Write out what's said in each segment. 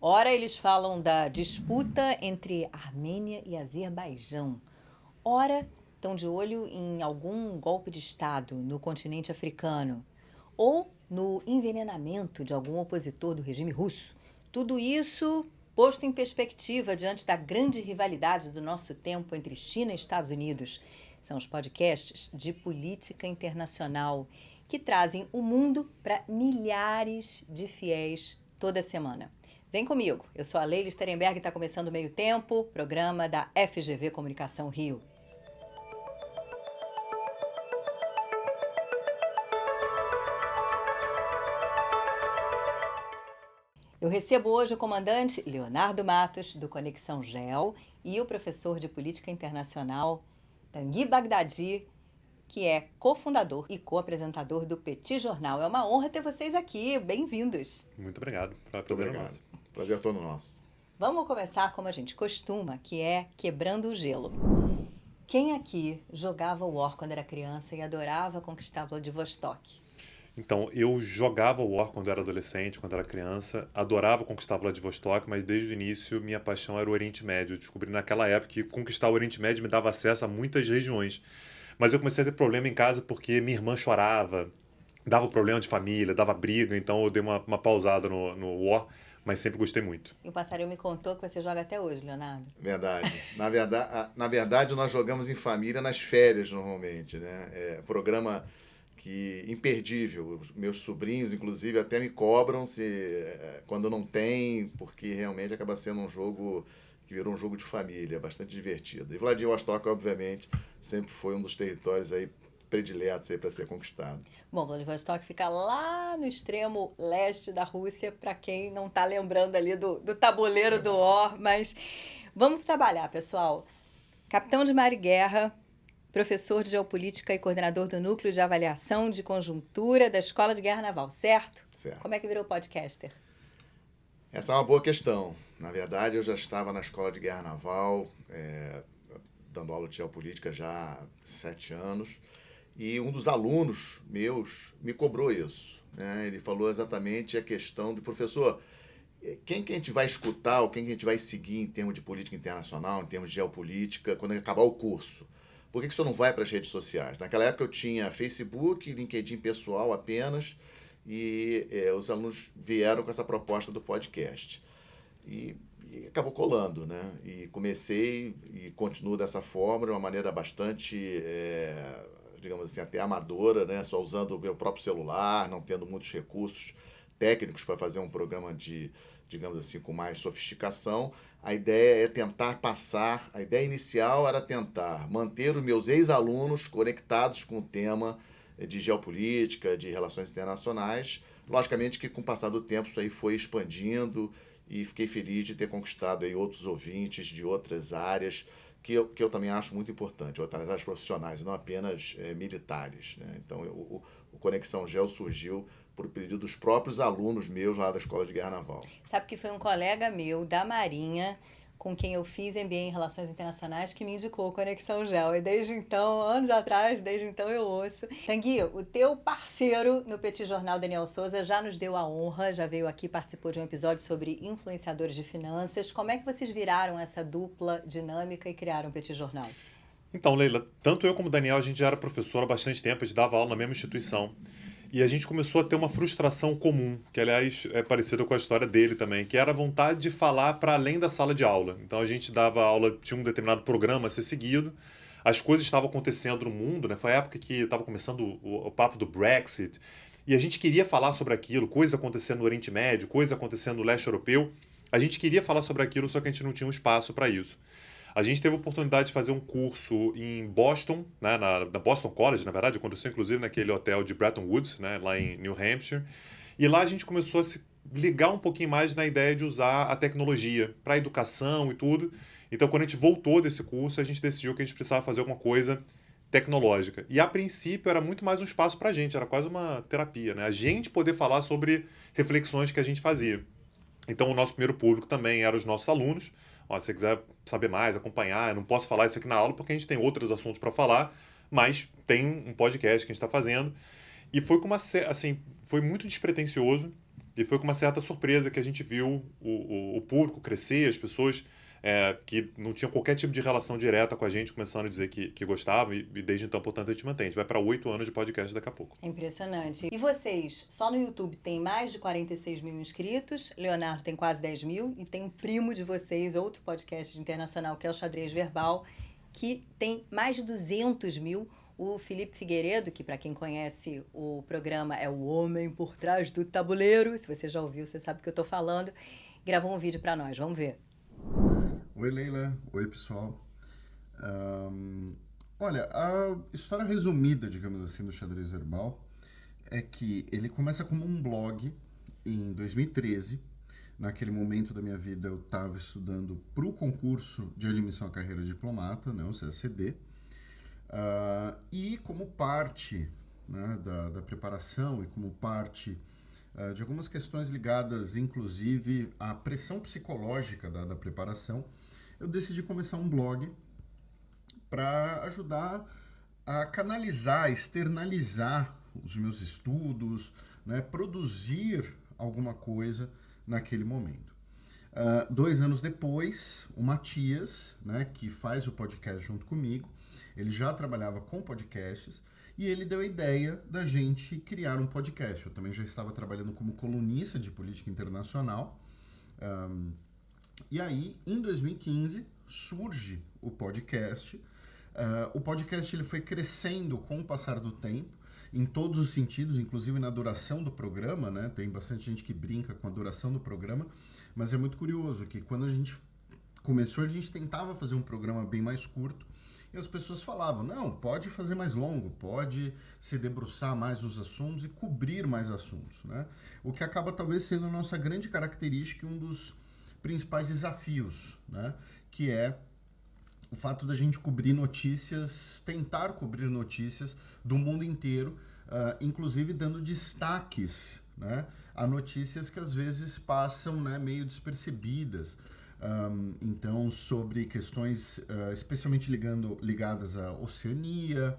Ora, eles falam da disputa entre Armênia e Azerbaijão. Ora, estão de olho em algum golpe de Estado no continente africano. Ou no envenenamento de algum opositor do regime russo. Tudo isso posto em perspectiva diante da grande rivalidade do nosso tempo entre China e Estados Unidos. São os podcasts de política internacional que trazem o mundo para milhares de fiéis toda semana. Vem comigo, eu sou a Leila Sterenberg e está começando o Meio Tempo, programa da FGV Comunicação Rio. Eu recebo hoje o comandante Leonardo Matos, do Conexão GEL, e o professor de Política Internacional, Tanguy Bagdadi, que é cofundador e co-apresentador do Petit Jornal. É uma honra ter vocês aqui, bem-vindos. Muito obrigado, prazer é nosso. Prazer todo nosso. Vamos começar como a gente costuma, que é quebrando o gelo. Quem aqui jogava War quando era criança e adorava conquistar Vladivostok? Então, eu jogava War quando era adolescente, quando era criança, adorava conquistar Vladivostok, mas desde o início minha paixão era o Oriente Médio. Eu descobri naquela época que conquistar o Oriente Médio me dava acesso a muitas regiões. Mas eu comecei a ter problema em casa porque minha irmã chorava, dava problema de família, dava briga, então eu dei uma pausada no War, mas sempre gostei muito. E o passarinho me contou que você joga até hoje, Leonardo. Verdade. Na verdade, nós jogamos em família nas férias, normalmente, né? Programa que imperdível. Os meus sobrinhos, inclusive, até me cobram quando não tem, porque realmente acaba sendo um jogo que virou um jogo de família, bastante divertido. E Vladivostok, obviamente, sempre foi um dos territórios aí prediletos aí para ser conquistado. Bom, Vladivostok fica lá no extremo leste da Rússia, para quem não está lembrando ali do tabuleiro do War, mas vamos trabalhar, pessoal. Capitão de Mar e Guerra, professor de Geopolítica e coordenador do Núcleo de Avaliação de Conjuntura da Escola de Guerra Naval, certo? Certo. Como é que virou podcaster? Essa é uma boa questão. Na verdade, eu já estava na Escola de Guerra Naval, dando aula de geopolítica já há 7 anos, e um dos alunos meus me cobrou isso, né? Ele falou exatamente a questão de, professor, quem que a gente vai escutar ou quem que a gente vai seguir em termos de política internacional, em termos de geopolítica, quando acabar o curso? Por que o senhor não vai para as redes sociais? Naquela época eu tinha Facebook, LinkedIn pessoal apenas, e os alunos vieram com essa proposta do podcast. E acabou colando, né? E comecei e continuo dessa forma, de uma maneira bastante, digamos assim, até amadora, né? Só usando o meu próprio celular, não tendo muitos recursos técnicos para fazer um programa digamos assim, com mais sofisticação. A ideia é tentar passar, a ideia inicial era tentar manter os meus ex-alunos conectados com o tema de geopolítica, de relações internacionais. Logicamente que com o passar do tempo isso aí foi expandindo e fiquei feliz de ter conquistado aí outros ouvintes de outras áreas que eu também acho muito importante, outras áreas profissionais, não apenas militares, né? Então o Conexão Gel surgiu por pedido dos próprios alunos meus lá da Escola de Guerra Naval. Sabe que foi um colega meu da Marinha, com quem eu fiz MBA em Relações Internacionais, que me indicou Conexão GEL. E desde então, anos atrás, eu ouço. Tanguy, o teu parceiro no Petit Jornal, Daniel Souza, já nos deu a honra, já veio aqui, participou de um episódio sobre influenciadores de finanças. Como é que vocês viraram essa dupla dinâmica e criaram o Petit Jornal? Então, Leila, tanto eu como o Daniel, a gente já era professor há bastante tempo, a gente dava aula na mesma instituição. E a gente começou a ter uma frustração comum, que aliás é parecida com a história dele também, que era a vontade de falar para além da sala de aula. Então a gente dava aula, tinha um determinado programa a ser seguido, as coisas estavam acontecendo no mundo, né? Foi a época que estava começando o papo do Brexit, e a gente queria falar sobre aquilo, coisas acontecendo no Oriente Médio, coisas acontecendo no leste europeu. A gente queria falar sobre aquilo, só que a gente não tinha um espaço para isso. A gente teve a oportunidade de fazer um curso em Boston, né, na Boston College, na verdade, aconteceu inclusive naquele hotel de Bretton Woods, né, lá em New Hampshire. E lá a gente começou a se ligar um pouquinho mais na ideia de usar a tecnologia para a educação e tudo. Então, quando a gente voltou desse curso, a gente decidiu que a gente precisava fazer alguma coisa tecnológica. E, a princípio, era muito mais um espaço para a gente, era quase uma terapia, né? A gente poder falar sobre reflexões que a gente fazia. Então, o nosso primeiro público também eram os nossos alunos. Ó, se você quiser saber mais, acompanhar, eu não posso falar isso aqui na aula porque a gente tem outros assuntos para falar, mas tem um podcast que a gente está fazendo. E foi com foi muito despretensioso. E foi com uma certa surpresa que a gente viu o público crescer, as pessoas que não tinham qualquer tipo de relação direta com a gente começando a dizer que gostavam, e desde então, portanto, a gente mantém. A gente vai para 8 anos de podcast daqui a pouco. É impressionante. E vocês, só no YouTube tem mais de 46 mil inscritos, Leonardo tem quase 10 mil, e tem um primo de vocês, outro podcast internacional, que é o Xadrez Verbal, que tem mais de 200 mil. O Felipe Figueiredo, que para quem conhece o programa é o homem por trás do tabuleiro, se você já ouviu, você sabe do que eu estou falando, gravou um vídeo para nós. Vamos ver. Oi, Leila. Oi, pessoal. Olha, a história resumida, digamos assim, do Xadrez Verbal é que ele começa como um blog em 2013. Naquele momento da minha vida eu estava estudando para o concurso de admissão à carreira de diplomata, né, o CACD, e como parte, né, da preparação e como parte de algumas questões ligadas, inclusive, à pressão psicológica da preparação, eu decidi começar um blog para ajudar a canalizar, externalizar os meus estudos, né, produzir alguma coisa naquele momento. 2 anos depois, o Matias, né, que faz o podcast junto comigo, ele já trabalhava com podcasts e ele deu a ideia da gente criar um podcast. Eu também já estava trabalhando como colunista de política internacional. E aí, em 2015, surge o podcast. O podcast ele foi crescendo com o passar do tempo, em todos os sentidos, inclusive na duração do programa, né? Tem bastante gente que brinca com a duração do programa, mas é muito curioso que quando a gente começou, a gente tentava fazer um programa bem mais curto, e as pessoas falavam, não, pode fazer mais longo, pode se debruçar mais nos assuntos e cobrir mais assuntos, né? O que acaba talvez sendo a nossa grande característica e um dos principais desafios, né? Que é o fato da gente cobrir notícias, tentar cobrir notícias do mundo inteiro, inclusive dando destaques, né, a notícias que às vezes passam, né, meio despercebidas. Então, sobre questões especialmente ligadas à Oceania,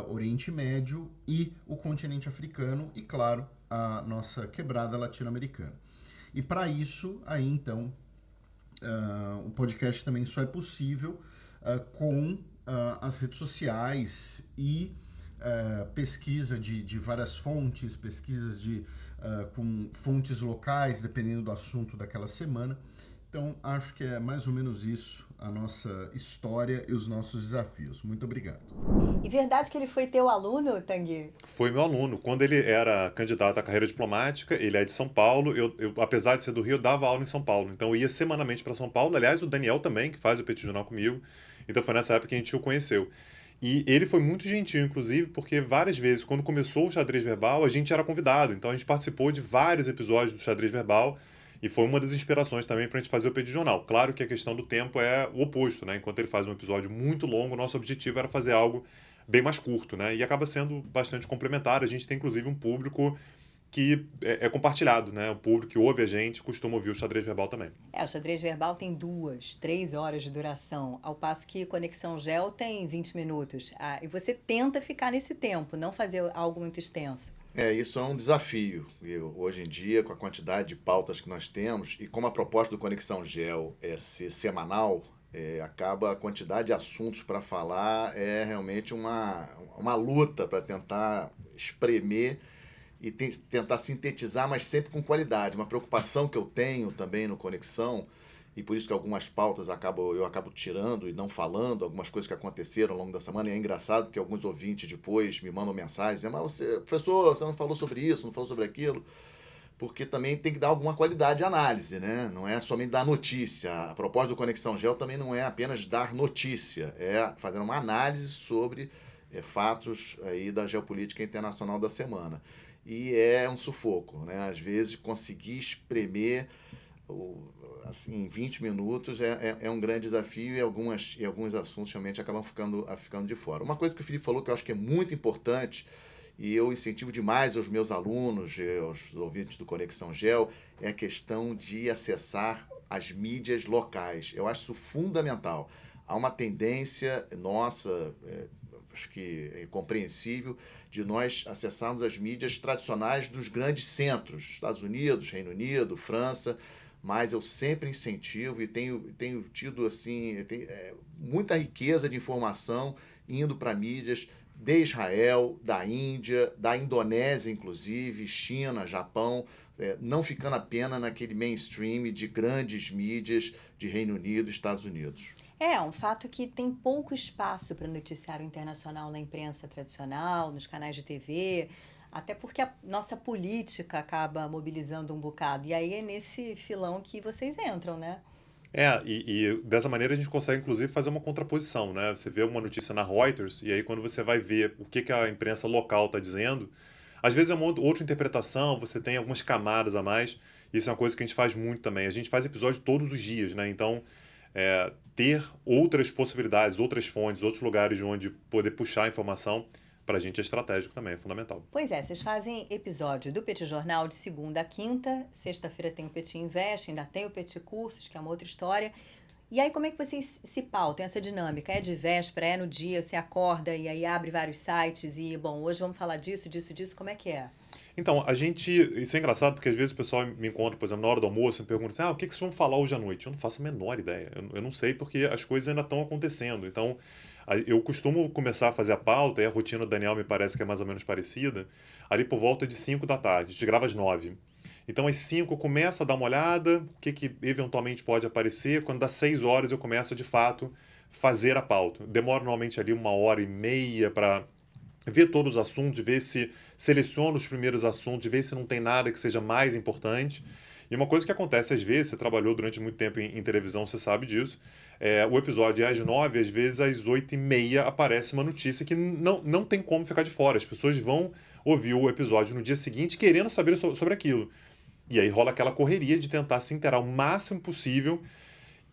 Oriente Médio e o continente africano e, claro, a nossa quebrada latino-americana. E para isso, aí então, o podcast também só é possível com as redes sociais e pesquisa de várias fontes, pesquisas com fontes locais, dependendo do assunto daquela semana. Então, acho que é mais ou menos isso a nossa história e os nossos desafios. Muito obrigado. E verdade que ele foi teu aluno, Tanguy? Foi meu aluno. Quando ele era candidato à carreira diplomática, ele é de São Paulo. Eu, apesar de ser do Rio, eu dava aula em São Paulo. Então, eu ia semanalmente para São Paulo. Aliás, o Daniel também, que faz o Petit Jornal comigo. Então, foi nessa época que a gente o conheceu. E ele foi muito gentil, inclusive, porque várias vezes, quando começou o Xadrez Verbal, a gente era convidado. Então, a gente participou de vários episódios do Xadrez Verbal. E foi uma das inspirações também para a gente fazer o Petit Jornal. Claro que a questão do tempo é o oposto, né? Enquanto ele faz um episódio muito longo, o nosso objetivo era fazer algo bem mais curto, né? E acaba sendo bastante complementar. A gente tem, inclusive, um público que é compartilhado, né? O público que ouve a gente costuma ouvir o Xadrez Verbal também. O Xadrez Verbal tem 2, 3 horas de duração, ao passo que Conexão Gel tem 20 minutos. E você tenta ficar nesse tempo, não fazer algo muito extenso. Isso é um desafio. Hoje em dia, com a quantidade de pautas que nós temos, e como a proposta do Conexão Gel é ser semanal, acaba a quantidade de assuntos para falar realmente uma luta para tentar espremer e tentar sintetizar, mas sempre com qualidade. Uma preocupação que eu tenho também no Conexão, e por isso que algumas pautas eu acabo tirando e não falando, algumas coisas que aconteceram ao longo da semana, e é engraçado porque alguns ouvintes depois me mandam mensagens, dizendo, mas professor, você não falou sobre isso, não falou sobre aquilo, porque também tem que dar alguma qualidade de análise, né? Não é somente dar notícia. A proposta do Conexão Gel também não é apenas dar notícia, é fazer uma análise sobre fatos aí da geopolítica internacional da semana. E é um sufoco, né? Às vezes conseguir espremer assim, em 20 minutos é um grande desafio e alguns assuntos realmente acabam ficando de fora. Uma coisa que o Felipe falou que eu acho que é muito importante, e eu incentivo demais aos meus alunos, aos ouvintes do Conexão Gel, é a questão de acessar as mídias locais. Eu acho isso fundamental. Há uma tendência nossa, acho que é compreensível, de nós acessarmos as mídias tradicionais dos grandes centros, Estados Unidos, Reino Unido, França, mas eu sempre incentivo e tenho tido assim, muita riqueza de informação indo para mídias de Israel, da Índia, da Indonésia, inclusive, China, Japão, não ficando apenas naquele mainstream de grandes mídias de Reino Unido e Estados Unidos. É um fato que tem pouco espaço para noticiário internacional na imprensa tradicional, nos canais de TV, até porque a nossa política acaba mobilizando um bocado. E aí é nesse filão que vocês entram, né? E dessa maneira a gente consegue, inclusive, fazer uma contraposição, né? Você vê uma notícia na Reuters, e aí quando você vai ver o que a imprensa local está dizendo, às vezes é uma outra interpretação, você tem algumas camadas a mais, isso é uma coisa que a gente faz muito também. A gente faz episódio todos os dias, né? Então, ter outras possibilidades, outras fontes, outros lugares de onde poder puxar a informação, para a gente é estratégico também, é fundamental. Pois é, vocês fazem episódio do Petit Jornal de segunda a quinta, sexta-feira tem o Petit Invest, ainda tem o Petit Cursos, que é uma outra história. E aí como é que vocês se pautam essa dinâmica? É de véspera, é no dia, você acorda e aí abre vários sites e, bom, hoje vamos falar disso, como é que é? Então, isso é engraçado porque às vezes o pessoal me encontra, por exemplo, na hora do almoço e me pergunta assim, o que vocês vão falar hoje à noite? Eu não faço a menor ideia, eu não sei porque as coisas ainda estão acontecendo. Então, eu costumo começar a fazer a pauta, e a rotina do Daniel me parece que é mais ou menos parecida, ali por volta de 5 da tarde, a gente grava às 9. Então, às 5 eu começo a dar uma olhada, o que eventualmente pode aparecer, quando dá 6 horas eu começo, de fato, fazer a pauta. Demora normalmente ali 1h30 para ver todos os assuntos, ver se seleciono os primeiros assuntos, ver se não tem nada que seja mais importante. E uma coisa que acontece às vezes, você trabalhou durante muito tempo em televisão, você sabe disso, o episódio é às 9, às vezes às 8h30 aparece uma notícia que não tem como ficar de fora. As pessoas vão ouvir o episódio no dia seguinte querendo saber sobre aquilo. E aí rola aquela correria de tentar se inteirar o máximo possível.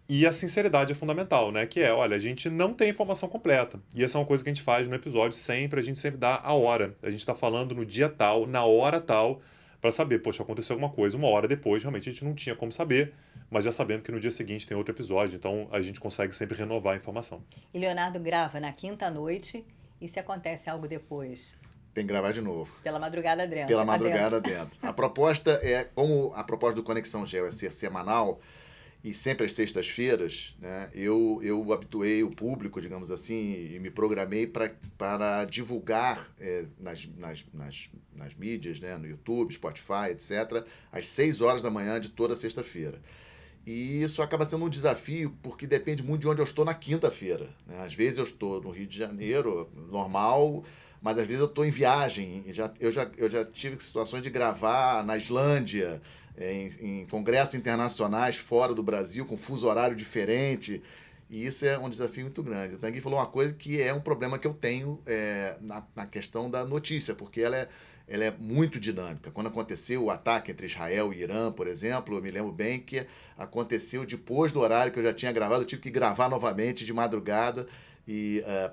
E a sinceridade é fundamental, né? Que olha, a gente não tem informação completa. E essa é uma coisa que a gente faz no episódio sempre, a gente sempre dá a hora. A gente está falando no dia tal, na hora tal, para saber, poxa, aconteceu alguma coisa. 1 hora depois, realmente a gente não tinha como saber, mas já sabendo que no dia seguinte tem outro episódio, então a gente consegue sempre renovar a informação. E Leonardo grava na quinta noite, e se acontece algo depois? Tem que gravar de novo. Pela madrugada dentro. Pela madrugada dentro. A proposta como a proposta do Conexão Gel é ser semanal, e sempre às sextas-feiras, né, eu habituei o público, digamos assim, e me programei para divulgar nas mídias, né, no YouTube, Spotify, etc., às 6 horas da manhã de toda sexta-feira. E isso acaba sendo um desafio, porque depende muito de onde eu estou na quinta-feira, né? Às vezes eu estou no Rio de Janeiro, normal, mas às vezes eu estou em viagem. Eu já tive situações de gravar na Islândia, em congressos internacionais fora do Brasil, com fuso horário diferente, e isso é um desafio muito grande. O Tanguy falou uma coisa que é um problema que eu tenho na questão da notícia, porque ela é muito dinâmica. Quando aconteceu o ataque entre Israel e Irã, por exemplo, eu me lembro bem que aconteceu depois do horário que eu já tinha gravado, eu tive que gravar novamente de madrugada,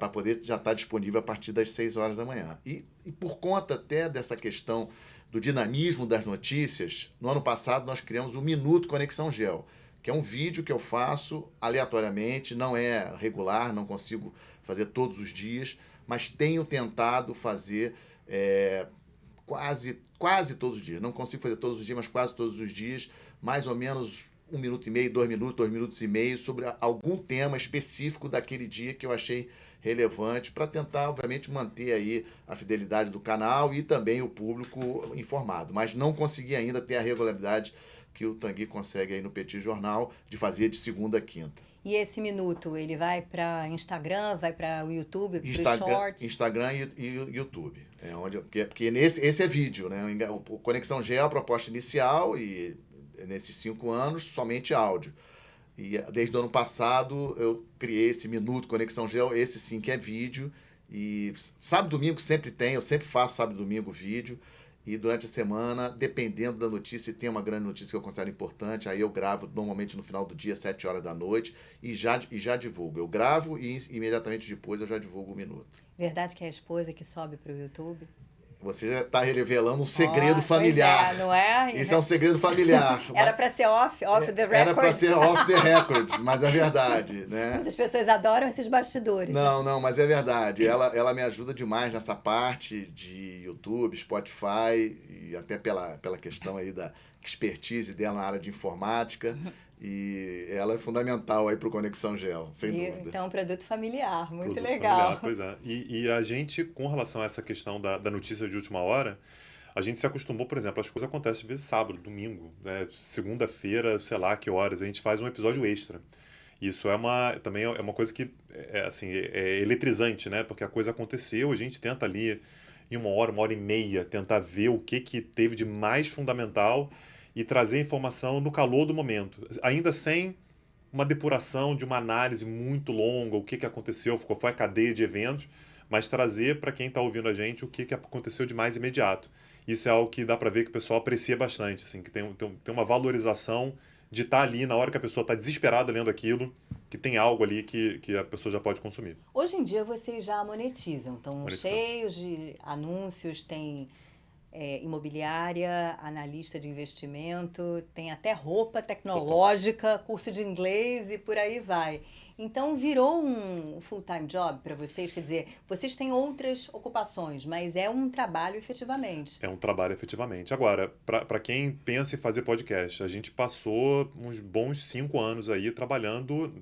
para poder já estar disponível a partir das 6 horas da manhã. E por conta até dessa questão do dinamismo das notícias, no ano passado nós criamos o Minuto Conexão Gel, que é um vídeo que eu faço aleatoriamente, não é regular, não consigo fazer todos os dias, mas tenho tentado fazer quase todos os dias. Não consigo fazer todos os dias, mas quase todos os dias, mais ou menos 1 minuto e meio, 2 minutos, 2 minutos e meio, sobre algum tema específico daquele dia que eu achei relevante, para tentar, obviamente, manter aí a fidelidade do canal e também o público informado. Mas não consegui ainda ter a regularidade que o Tanguy consegue aí no Petit Jornal, de fazer de segunda a quinta. E esse minuto, ele vai para Instagram, vai para o YouTube, para os Shorts? Instagram e YouTube. Porque esse é vídeo, né? O Conexão G é a proposta inicial e nesses 5 anos somente áudio. E desde o ano passado eu criei esse Minuto Conexão Gel, esse sim que é vídeo. E sábado e domingo sempre tem, eu sempre faço sábado e domingo vídeo. E durante a semana, dependendo da notícia, se tem uma grande notícia que eu considero importante, aí eu gravo normalmente no final do dia, 7 horas da noite, e já divulgo. Eu gravo e imediatamente depois eu já divulgo o Minuto. Verdade que é a esposa que sobe para o YouTube? Você já está revelando um segredo Pois familiar. é, não é? Isso é um segredo familiar. Era para ser off the records. Era para ser off the records, mas é verdade, né? Mas as pessoas adoram esses bastidores. Não, mas é verdade. Ela me ajuda demais nessa parte de YouTube, Spotify, e até pela questão aí da expertise dela na área de informática. E ela é fundamental aí para o Conexão Gel, sem dúvida. Então, produto familiar, muito Produto legal. familiar, pois é. E a gente, com relação a essa questão da notícia de última hora, a gente se acostumou, por exemplo, as coisas acontecem às vezes sábado, domingo, né? Segunda-feira, sei lá que horas, a gente faz um episódio extra. Isso também é uma coisa que assim, é eletrizante, né? Porque a coisa aconteceu, a gente tenta ali em uma hora e meia, tentar ver o que teve de mais fundamental e trazer informação no calor do momento, ainda sem uma depuração de uma análise muito longa, o que aconteceu, qual foi a cadeia de eventos, mas trazer para quem está ouvindo a gente o que aconteceu de mais imediato. Isso é algo que dá para ver que o pessoal aprecia bastante, assim, que tem uma valorização de estar ali na hora que a pessoa está desesperada lendo aquilo, que tem algo ali que a pessoa já pode consumir. Hoje em dia vocês já monetizam, estão Monetizamos. cheios de anúncios, tem imobiliária, analista de investimento, tem até roupa tecnológica, curso de inglês e por aí vai. Então virou um full-time job para vocês, quer dizer, vocês têm outras ocupações, mas é um trabalho efetivamente. É um trabalho efetivamente. Agora, para quem pensa em fazer podcast, a gente passou uns bons 5 anos aí trabalhando,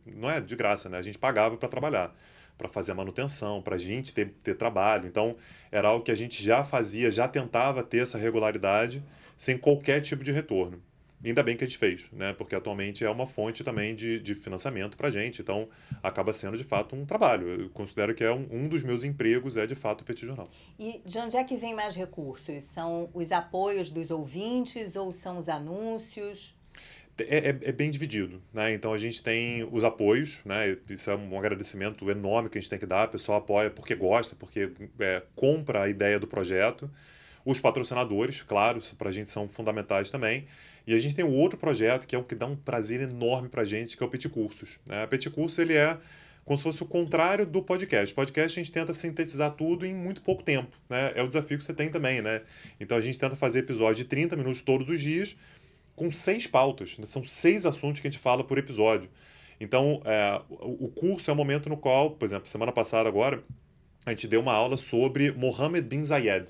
não é de graça, né? A gente pagava para trabalhar, para fazer a manutenção, para a gente ter trabalho. Então, era algo que a gente já fazia, já tentava ter essa regularidade sem qualquer tipo de retorno. E ainda bem que a gente fez, né? Porque atualmente é uma fonte também de financiamento para a gente. Então, acaba sendo, de fato, um trabalho. Eu considero que é um dos meus empregos, é, de fato, o Petit Jornal. E de onde é que vem mais recursos? São os apoios dos ouvintes ou são os anúncios? É bem dividido, né? Então a gente tem os apoios, né? Isso é um agradecimento enorme que a gente tem que dar. O pessoal apoia porque gosta, porque compra a ideia do projeto. Os patrocinadores, claro, para a gente são fundamentais também. E a gente tem um outro projeto que é o que dá um prazer enorme para a gente, que é o Petit Cursos, né? O Petit Curso, ele é como se fosse o contrário do podcast. Podcast a gente tenta sintetizar tudo em muito pouco tempo, né? É o desafio que você tem também, né? Então a gente tenta fazer episódios de 30 minutos todos os dias, com 6 pautas, né? São 6 assuntos que a gente fala por episódio. Então, o curso é o momento no qual, por exemplo, semana passada agora, a gente deu uma aula sobre Mohammed bin Zayed,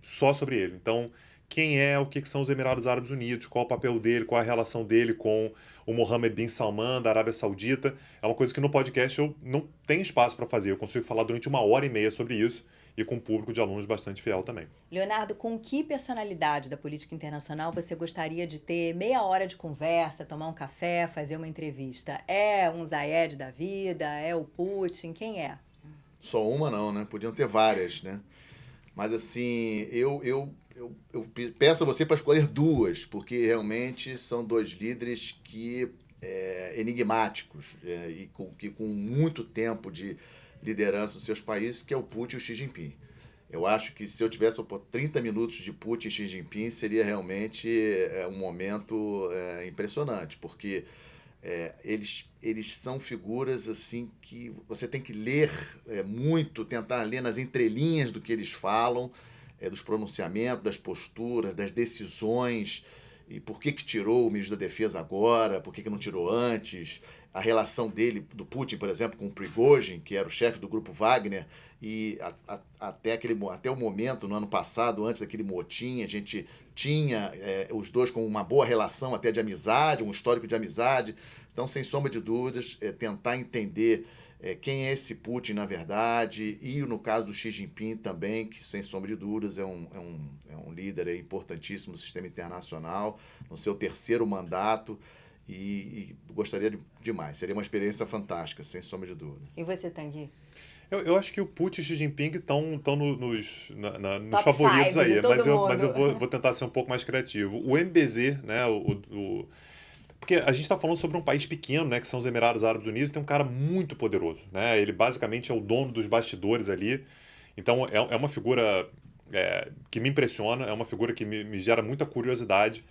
só sobre ele. Então, quem é, o que são os Emirados Árabes Unidos, qual o papel dele, qual a relação dele com o Mohammed bin Salman, da Arábia Saudita. É uma coisa que no podcast eu não tenho espaço para fazer. Eu consigo falar durante 1h30 sobre isso e com um público de alunos bastante fiel também. Leonardo, com que personalidade da política internacional você gostaria de ter meia hora de conversa, tomar um café, fazer uma entrevista? É um Zayed da vida? É o Putin? Quem é? Só uma não, né? Podiam ter várias, né? Mas eu peço a você para escolher 2, porque realmente são 2 líderes que enigmáticos e com muito tempo de liderança nos seus países, que é o Putin e o Xi Jinping. Eu acho que se eu tivesse 30 minutos de Putin e Xi Jinping, seria realmente um momento impressionante, porque eles são figuras assim que você tem que ler muito, tentar ler nas entrelinhas do que eles falam, dos pronunciamentos, das posturas, das decisões, e por que tirou o ministro da Defesa agora, por que não tirou antes, a relação dele, do Putin, por exemplo, com o Prigozhin, que era o chefe do grupo Wagner, e até o momento, no ano passado, antes daquele motim, a gente tinha os dois com uma boa relação até de amizade, um histórico de amizade. Então, sem sombra de dúvidas, tentar entender quem é esse Putin na verdade, e no caso do Xi Jinping também, que sem sombra de dúvidas é um líder importantíssimo no sistema internacional, no seu 3º mandato, e gostaria demais. Seria uma experiência fantástica, sem sombra de dúvida. E você, Tanguy? Eu acho que o Putin e o Xi Jinping estão nos Top favoritos 5 aí, de todo mas eu mundo. vou tentar ser um pouco mais criativo. O MBZ, né, porque a gente está falando sobre um país pequeno, né, que são os Emirados Árabes Unidos, e tem um cara muito poderoso, né? Ele basicamente é o dono dos bastidores ali. Então é uma figura que me impressiona, é uma figura que me gera muita curiosidade.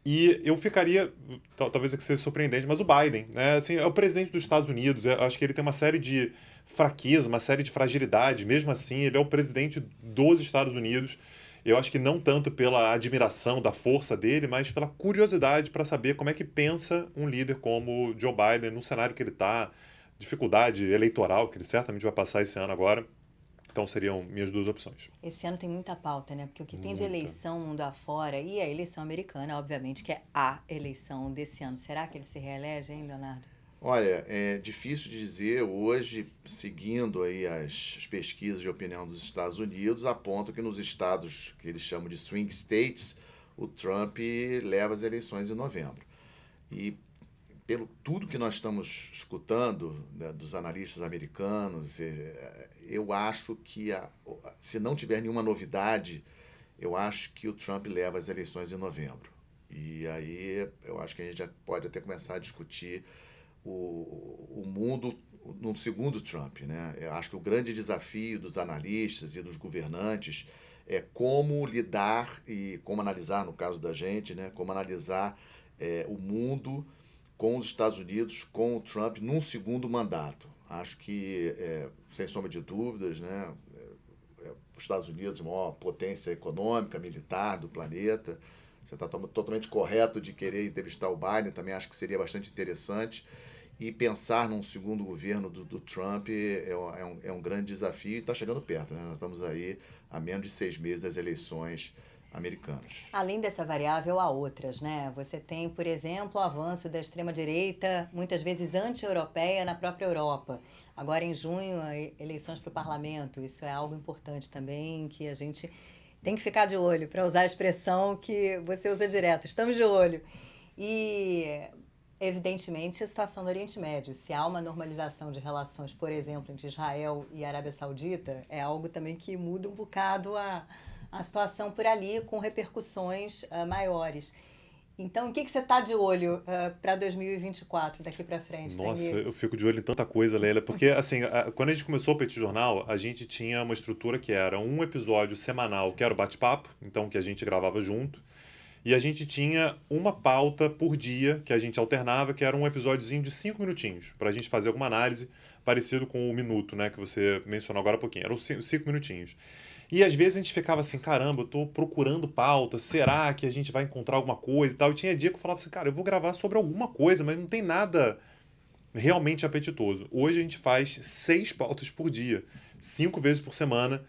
E eu ficaria, talvez aqui seja surpreendente, mas o Biden, né? Assim, é o presidente dos Estados Unidos, eu acho que ele tem uma série de fraquezas, uma série de fragilidades, mesmo assim, ele é o presidente dos Estados Unidos. Eu acho que não tanto pela admiração da força dele, mas pela curiosidade para saber como é que pensa um líder como Joe Biden no cenário que ele está, dificuldade eleitoral que ele certamente vai passar esse ano agora. Então seriam minhas duas opções. Esse ano tem muita pauta, né? Porque o que tem de Muita. eleição mundo afora, e a eleição americana, obviamente, que é a eleição desse ano. Será que ele se reelege, hein, Leonardo? Olha, é difícil dizer hoje, seguindo aí as pesquisas de opinião dos Estados Unidos, apontam que nos estados que eles chamam de swing states, o Trump leva as eleições em novembro. E pelo tudo que nós estamos escutando, né, dos analistas americanos, eu acho que, se não tiver nenhuma novidade, eu acho que o Trump leva as eleições em novembro. E aí eu acho que a gente já pode até começar a discutir o mundo no segundo Trump, né? Eu acho que o grande desafio dos analistas e dos governantes é como lidar e como analisar, no caso da gente, né? Como analisar o mundo com os Estados Unidos, com o Trump, num segundo mandato. Acho que, sem sombra de dúvidas, né? Os Estados Unidos, a maior potência econômica, militar do planeta. Você está totalmente correto de querer entrevistar o Biden, também acho que seria bastante interessante. E pensar num segundo governo do Trump é um grande desafio e está chegando perto, né? Nós estamos aí a menos de 6 meses das eleições americanas. Além dessa variável, há outras, né? Você tem, por exemplo, o avanço da extrema-direita, muitas vezes anti-europeia, na própria Europa. Agora, em junho, eleições para o parlamento. Isso é algo importante também, que a gente tem que ficar de olho, para usar a expressão que você usa direto. Estamos de olho. E, evidentemente, a situação do Oriente Médio. Se há uma normalização de relações, por exemplo, entre Israel e Arábia Saudita, é algo também que muda um bocado a situação por ali, com repercussões maiores. Então, o que você está de olho para 2024, daqui para frente? Nossa, Tanguy? eu fico de olho em tanta coisa, Leila, porque assim, quando a gente começou o Petit Jornal, a gente tinha uma estrutura que era um episódio semanal, que era o bate-papo, então que a gente gravava junto, e a gente tinha uma pauta por dia que a gente alternava, que era um episódiozinho de 5 minutinhos, para a gente fazer alguma análise parecido com o minuto, né, que você mencionou agora há pouquinho, eram 5 minutinhos. E às vezes a gente ficava assim, caramba, eu tô procurando pauta, será que a gente vai encontrar alguma coisa e tal? E tinha dia que eu falava assim, cara, eu vou gravar sobre alguma coisa, mas não tem nada realmente apetitoso. Hoje a gente faz 6 pautas por dia, 5 vezes por semana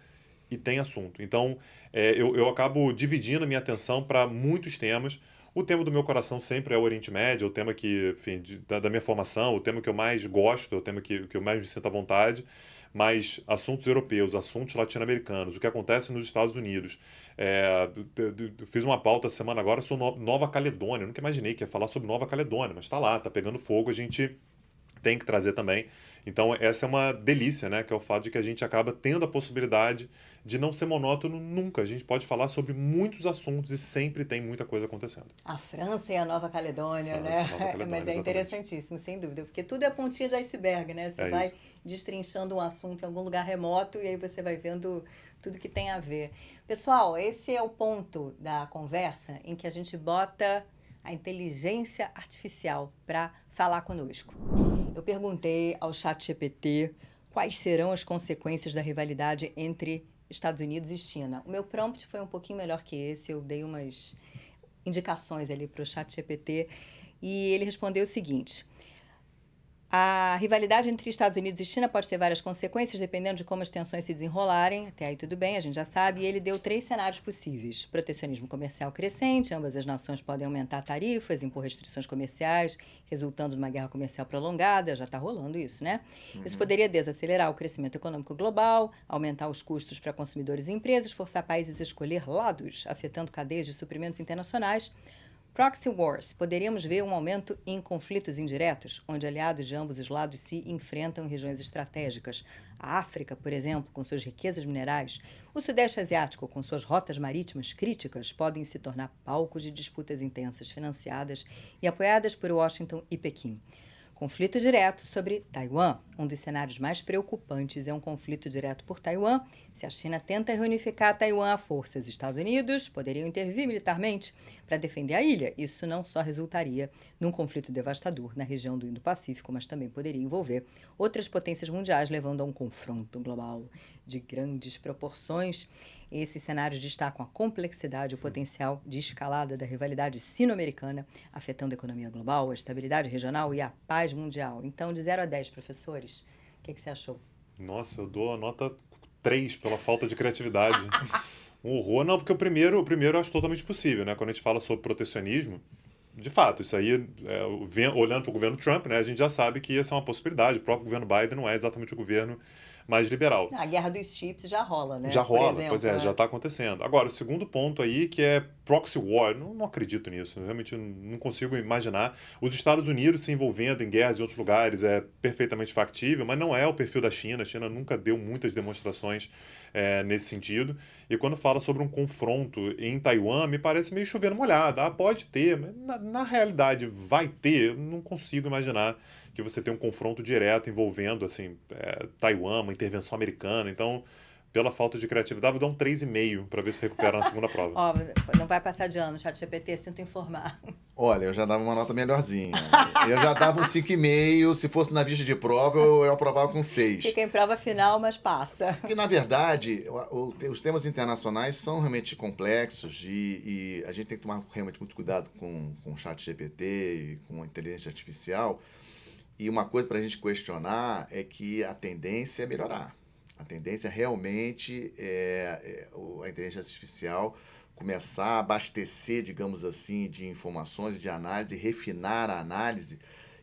e tem assunto. Então eu acabo dividindo a minha atenção para muitos temas. O tema do meu coração sempre é o Oriente Médio, é o tema que, enfim, da minha formação, o tema que eu mais gosto, é o tema que eu mais me sinto à vontade. Mas assuntos europeus, assuntos latino-americanos, o que acontece nos Estados Unidos. Fiz uma pauta semana agora sobre Nova Caledônia. Eu nunca imaginei que ia falar sobre Nova Caledônia, mas está lá, está pegando fogo, a gente tem que trazer também. Então, essa é uma delícia, né? Que é o fato de que a gente acaba tendo a possibilidade de não ser monótono nunca. A gente pode falar sobre muitos assuntos e sempre tem muita coisa acontecendo. A França e a Nova Caledônia, França, né? Nova Caledônia, Mas é exatamente. interessantíssimo, sem dúvida, porque tudo é pontinha de iceberg, né? Você vai isso. destrinchando um assunto em algum lugar remoto e aí você vai vendo tudo que tem a ver. Pessoal, esse é o ponto da conversa em que a gente bota a inteligência artificial para falar conosco. Eu perguntei ao ChatGPT quais serão as consequências da rivalidade entre Estados Unidos e China. O meu prompt foi um pouquinho melhor que esse, eu dei umas indicações ali para o ChatGPT e ele respondeu o seguinte: a rivalidade entre Estados Unidos e China pode ter várias consequências, dependendo de como as tensões se desenrolarem. Até aí tudo bem, a gente já sabe. E ele deu 3 cenários possíveis. Protecionismo comercial crescente, ambas as nações podem aumentar tarifas, impor restrições comerciais, resultando numa guerra comercial prolongada. Já está rolando isso, né? Isso poderia desacelerar o crescimento econômico global, aumentar os custos para consumidores e empresas, forçar países a escolher lados, afetando cadeias de suprimentos internacionais. Proxy Wars. Poderíamos ver um aumento em conflitos indiretos, onde aliados de ambos os lados se enfrentam em regiões estratégicas. A África, por exemplo, com suas riquezas minerais, o Sudeste Asiático, com suas rotas marítimas críticas, podem se tornar palcos de disputas intensas financiadas e apoiadas por Washington e Pequim. Conflito direto sobre Taiwan. Um dos cenários mais preocupantes é um conflito direto por Taiwan. Se a China tenta reunificar Taiwan à força, os Estados Unidos poderiam intervir militarmente para defender a ilha. Isso não só resultaria num conflito devastador na região do Indo-Pacífico, mas também poderia envolver outras potências mundiais, levando a um confronto global de grandes proporções. Esses cenários destacam a complexidade e o potencial de escalada da rivalidade sino-americana, afetando a economia global, a estabilidade regional e a paz mundial. Então, de 0 a 10, professores, o que você achou? Nossa, eu dou a nota 3 pela falta de criatividade. Um horror. Não, porque o primeiro eu acho totalmente possível, né? Quando a gente fala sobre protecionismo, de fato, isso aí, olhando para o governo Trump, né, a gente já sabe que essa é uma possibilidade. O próprio governo Biden não é exatamente o governo mais liberal. A guerra dos chips já rola, né? Já rola, exemplo, pois é, né? já está acontecendo. Agora, o segundo ponto aí, que é proxy war, não acredito nisso, realmente não consigo imaginar. Os Estados Unidos se envolvendo em guerras em outros lugares é perfeitamente factível, mas não é o perfil da China. A China nunca deu muitas demonstrações nesse sentido. E quando fala sobre um confronto em Taiwan, me parece meio chover no molhado. Pode ter, mas na realidade vai ter. Eu não consigo imaginar que você tem um confronto direto envolvendo assim, Taiwan, uma intervenção americana. Então, pela falta de criatividade, vou dar um 3,5 para ver se recupera na segunda prova. Ó, não vai passar de ano, ChatGPT, sinto informar. Olha, eu já dava uma nota melhorzinha. Eu já dava um 5,5. Se fosse na vista de prova, eu aprovava com 6. Fica em prova final, mas passa. Porque, na verdade, os temas internacionais são realmente complexos e a gente tem que tomar realmente muito cuidado com o ChatGPT e com a inteligência artificial. E uma coisa para a gente questionar é que a tendência é melhorar. A tendência realmente é a inteligência artificial começar a abastecer, digamos assim, de informações, de análise, refinar a análise,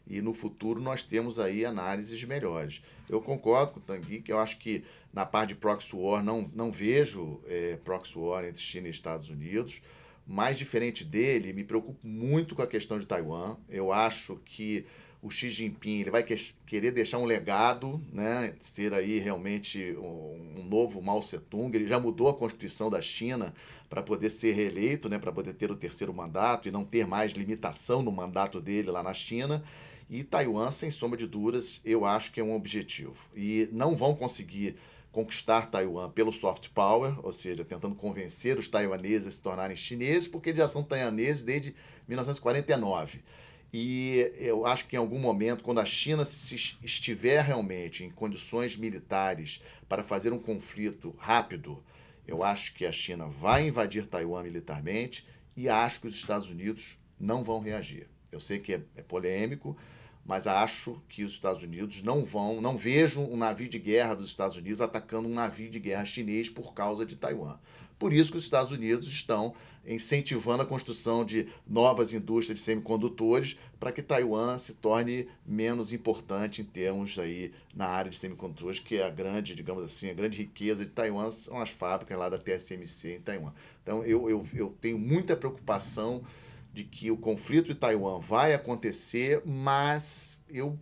e no futuro nós temos aí análises melhores. Eu concordo com o Tanguy, que eu acho que na parte de proxy war não vejo proxy war entre China e Estados Unidos. Mais diferente dele, me preocupo muito com a questão de Taiwan. Eu acho que o Xi Jinping ele vai querer deixar um legado, né, ser aí realmente um novo Mao Tse-tung. Ele já mudou a Constituição da China para poder ser reeleito, né, para poder ter o terceiro mandato e não ter mais limitação no mandato dele lá na China. E Taiwan, sem sombra de dúvidas, eu acho que é um objetivo. E não vão conseguir conquistar Taiwan pelo soft power, ou seja, tentando convencer os taiwaneses a se tornarem chineses, porque eles já são taiwaneses desde 1949. E eu acho que em algum momento, quando a China estiver realmente em condições militares para fazer um conflito rápido, eu acho que a China vai invadir Taiwan militarmente e acho que os Estados Unidos não vão reagir. Eu sei que é polêmico, mas acho que os Estados Unidos não vejo um navio de guerra dos Estados Unidos atacando um navio de guerra chinês por causa de Taiwan. Por isso que os Estados Unidos estão incentivando a construção de novas indústrias de semicondutores para que Taiwan se torne menos importante em termos aí na área de semicondutores, que é a grande, digamos assim, a grande riqueza de Taiwan são as fábricas lá da TSMC em Taiwan. Então eu tenho muita preocupação de que o conflito de Taiwan vai acontecer, mas eu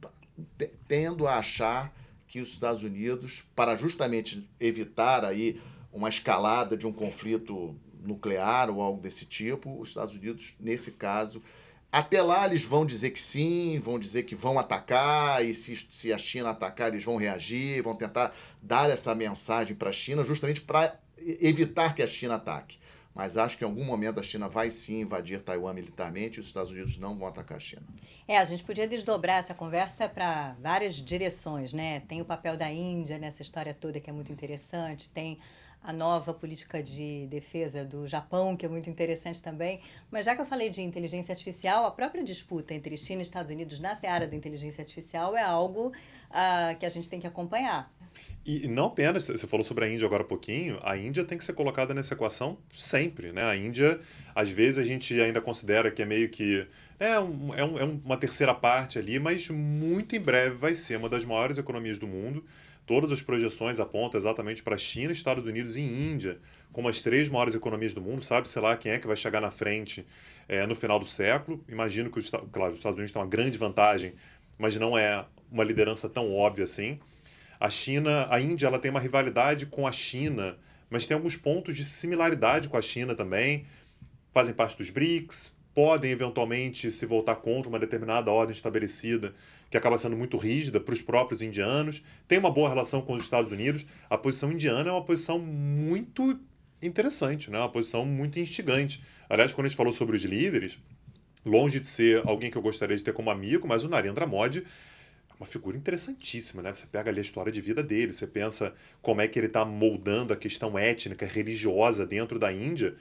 tendo a achar que os Estados Unidos, para justamente evitar aí uma escalada de um conflito nuclear ou algo desse tipo, os Estados Unidos, nesse caso, até lá eles vão dizer que sim, vão dizer que vão atacar, e se a China atacar, eles vão reagir, vão tentar dar essa mensagem para a China, justamente para evitar que a China ataque. Mas acho que em algum momento a China vai sim invadir Taiwan militarmente e os Estados Unidos não vão atacar a China. A gente podia desdobrar essa conversa para várias direções, né? Tem o papel da Índia nessa história toda, que é muito interessante, tem a nova política de defesa do Japão, que é muito interessante também. Mas já que eu falei de inteligência artificial, a própria disputa entre China e Estados Unidos na seara da inteligência artificial é algo que a gente tem que acompanhar. E não apenas, você falou sobre a Índia agora há pouquinho, a Índia tem que ser colocada nessa equação sempre, né? A Índia, às vezes a gente ainda considera que é meio que uma terceira parte ali, mas muito em breve vai ser uma das maiores economias do mundo. Todas as projeções apontam exatamente para a China, Estados Unidos e Índia como as 3 maiores economias do mundo. Sabe, sei lá, quem é que vai chegar na frente no final do século. Imagino que, claro, os Estados Unidos têm uma grande vantagem, mas não é uma liderança tão óbvia assim. A Índia, ela tem uma rivalidade com a China, mas tem alguns pontos de similaridade com a China também. Fazem parte dos BRICS, podem eventualmente se voltar contra uma determinada ordem estabelecida, que acaba sendo muito rígida para os próprios indianos. Tem uma boa relação com os Estados Unidos. A posição indiana é uma posição muito interessante, né? Uma posição muito instigante. Aliás, quando a gente falou sobre os líderes, longe de ser alguém que eu gostaria de ter como amigo, mas o Narendra Modi é uma figura interessantíssima, né? Você pega ali a história de vida dele, você pensa como é que ele está moldando a questão étnica, religiosa dentro da Índia.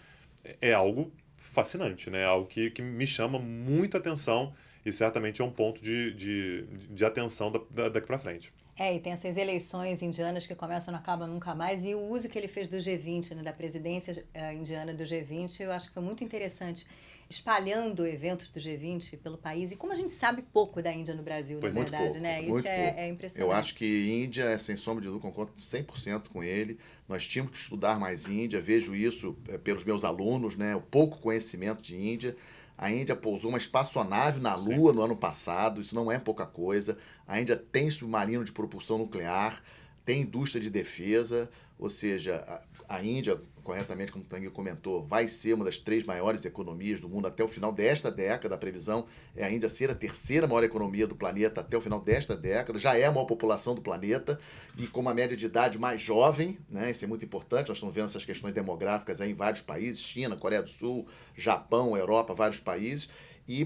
É algo fascinante, né? Algo que me chama muita atenção e certamente é um ponto de atenção daqui para frente. E tem essas eleições indianas que começam e não acabam nunca mais, e o uso que ele fez do G20, né, da presidência indiana do G20, eu acho que foi muito interessante, espalhando eventos do G20 pelo país, e como a gente sabe pouco da Índia no Brasil, na verdade, pouco, né? muito Isso é impressionante. Eu acho que Índia é, sem sombra de dúvida, concordo 100% com ele. Nós tínhamos que estudar mais Índia, vejo isso pelos meus alunos, né? O pouco conhecimento de Índia. A Índia pousou uma espaçonave na Lua no ano passado, isso não é pouca coisa. A Índia tem submarino de propulsão nuclear, tem indústria de defesa, ou seja, a Índia, corretamente, como o Tanguy comentou, vai ser uma das 3 maiores economias do mundo até o final desta década. A previsão é a Índia ser a 3ª maior economia do planeta até o final desta década. Já é a maior população do planeta e com uma média de idade mais jovem, né? Isso é muito importante. Nós estamos vendo essas questões demográficas aí em vários países, China, Coreia do Sul, Japão, Europa, vários países. E,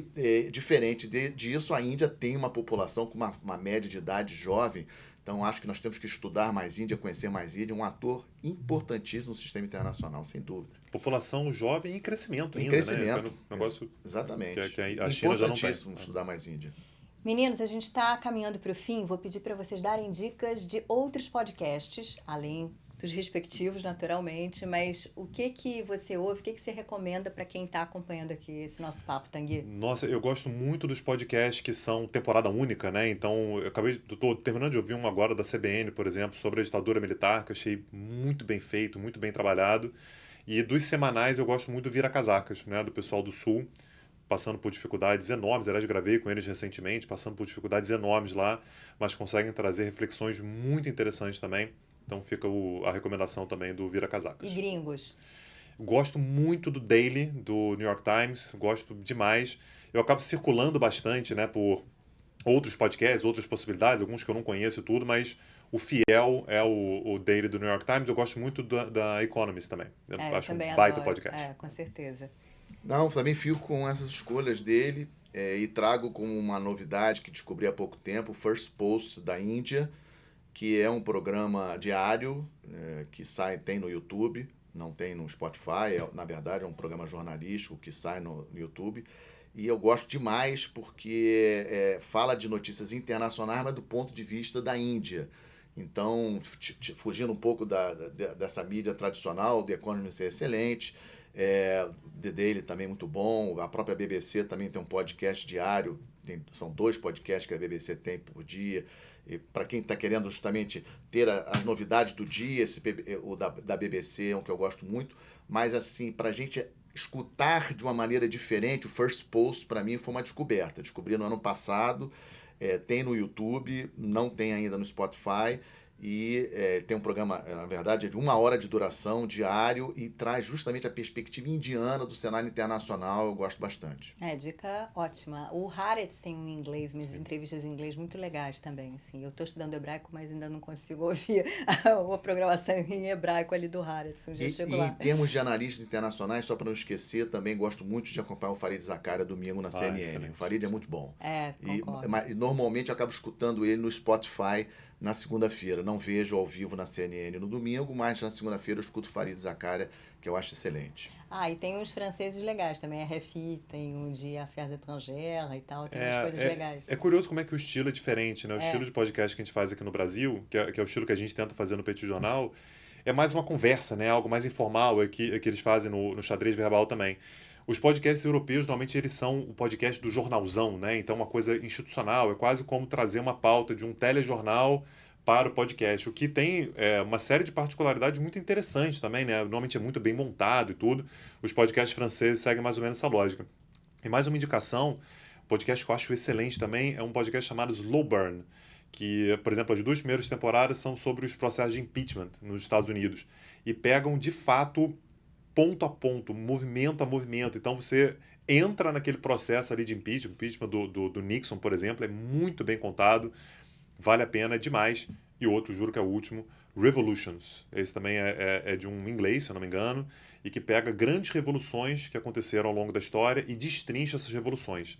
diferente disso, a Índia tem uma população com uma média de idade jovem. Então, acho que nós temos que estudar mais Índia, conhecer mais Índia, um ator importantíssimo no sistema internacional, sem dúvida. População jovem em crescimento ainda, crescimento, né? Um negócio exatamente. que a China já não tem. Importantíssimo estudar mais Índia. Meninos, a gente está caminhando para o fim. Vou pedir para vocês darem dicas de outros podcasts, além dos respectivos, naturalmente, mas o que você ouve, o que você recomenda para quem está acompanhando aqui esse nosso papo, Tanguy? Nossa, eu gosto muito dos podcasts que são temporada única, né? Então, tô terminando de ouvir um agora da CBN, por exemplo, sobre a ditadura militar, que eu achei muito bem feito, muito bem trabalhado. E dos semanais eu gosto muito do Vira Casacas, né? Do pessoal do Sul, passando por dificuldades enormes. Aliás, gravei com eles recentemente, passando por dificuldades enormes lá, mas conseguem trazer reflexões muito interessantes também. Então fica a recomendação também do Vira Casacas. E gringos? Gosto muito do Daily, do New York Times, gosto demais. Eu acabo circulando bastante, né, por outros podcasts, outras possibilidades, alguns que eu não conheço e tudo, mas o fiel é o Daily do New York Times. Eu gosto muito da Economist também. Eu acho também um baita adoro. podcast. Com certeza. Não, também fico com essas escolhas dele e trago como uma novidade que descobri há pouco tempo, o First Post da Índia, que é um programa diário que tem no YouTube, não tem no Spotify, na verdade é um programa jornalístico que sai no YouTube. E eu gosto demais porque fala de notícias internacionais, mas do ponto de vista da Índia. Então, fugindo um pouco dessa mídia tradicional, The Economist é excelente, The Daily também é muito bom, a própria BBC também tem um podcast diário, são 2 podcasts que a BBC tem por dia. Para quem está querendo justamente ter as novidades do dia, o da BBC é um que eu gosto muito, mas assim, para a gente escutar de uma maneira diferente, o First Post para mim foi uma descoberta. Descobri no ano passado, tem no YouTube, não tem ainda no Spotify, e tem um programa, na verdade, de 1 hora de duração, diário, e traz justamente a perspectiva indiana do cenário internacional. Eu gosto bastante. Dica ótima. O Haaretz tem um inglês, umas entrevistas em inglês muito legais também. Assim. Eu estou estudando hebraico, mas ainda não consigo ouvir a programação em hebraico ali do Haaretz. Um dia chego lá. Em termos de analistas internacionais, só para não esquecer, também gosto muito de acompanhar o Farid Zakaria domingo na CNN. Excelente. O Farid é muito bom. Concordo. Mas normalmente eu acabo escutando ele no Spotify na segunda-feira. Não vejo ao vivo na CNN no domingo, mas na segunda-feira eu escuto Farid Zakaria, que eu acho excelente. E tem uns franceses legais também, a RFI, tem um de Affaires étrangères e tal, tem umas coisas legais. É curioso como é que o estilo é diferente, né? O estilo de podcast que a gente faz aqui no Brasil, que é o estilo que a gente tenta fazer no Petit Jornal, é mais uma conversa, né? Algo mais informal, que eles fazem no xadrez verbal também. Os podcasts europeus, normalmente, eles são o podcast do jornalzão, né? Então, uma coisa institucional, é quase como trazer uma pauta de um telejornal para o podcast, o que tem uma série de particularidades muito interessantes também, né? Normalmente é muito bem montado e tudo. Os podcasts franceses seguem mais ou menos essa lógica. E mais uma indicação, um podcast que eu acho excelente também, é um podcast chamado Slow Burn, que, por exemplo, as 2 primeiras temporadas são sobre os processos de impeachment nos Estados Unidos e pegam, de fato, ponto a ponto, movimento a movimento. Então, você entra naquele processo ali de impeachment do Nixon, por exemplo, é muito bem contado, vale a pena demais. E outro, juro que é o último, Revolutions. Esse também é de um inglês, se eu não me engano, e que pega grandes revoluções que aconteceram ao longo da história e destrincha essas revoluções.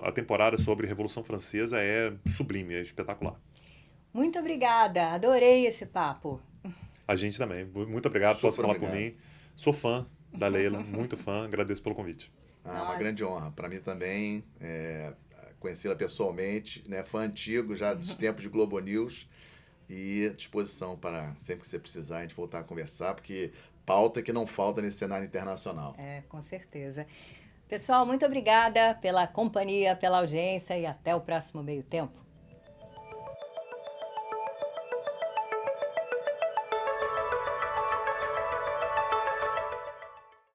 A temporada sobre a Revolução Francesa é sublime, é espetacular. Muito obrigada, adorei esse papo. A gente também. Muito obrigado, Super posso falar por obrigado. mim. Sou fã da Leila, muito fã, agradeço pelo convite. Uma grande honra. Para mim também, conhecê-la pessoalmente, né? Fã antigo, já dos tempos de Globo News, e à disposição para sempre que você precisar a gente voltar a conversar, porque pauta que não falta nesse cenário internacional. Com certeza. Pessoal, muito obrigada pela companhia, pela audiência e até o próximo Meio Tempo.